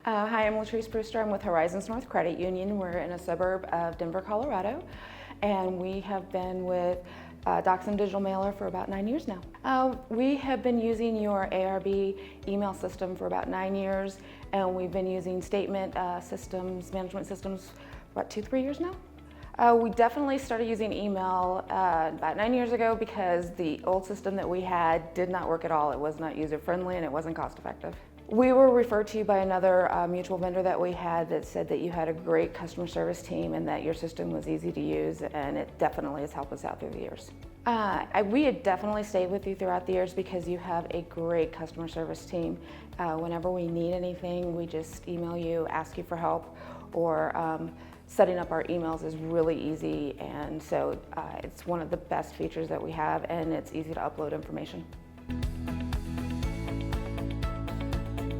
Hi, I'm Latrice Brewster. I'm with Horizons North Credit Union. We're in a suburb of Denver, Colorado, and we have been with Doxim Digital Mailer for about 9 years now. We have been using your ARB email system for about 9 years, and we've been using statement systems, management systems, about 2-3 years now. We definitely started using email about 9 years ago because the old system that we had did not work at all. It was not user-friendly and it wasn't cost-effective. We were referred to you by another mutual vendor that we had that said that you had a great customer service team and that your system was easy to use, and it definitely has helped us out through the years. We had definitely stayed with you throughout the years because you have a great customer service team. Whenever we need anything, we just email you, ask you for help, or setting up our emails is really easy, and so it's one of the best features that we have, and it's easy to upload information.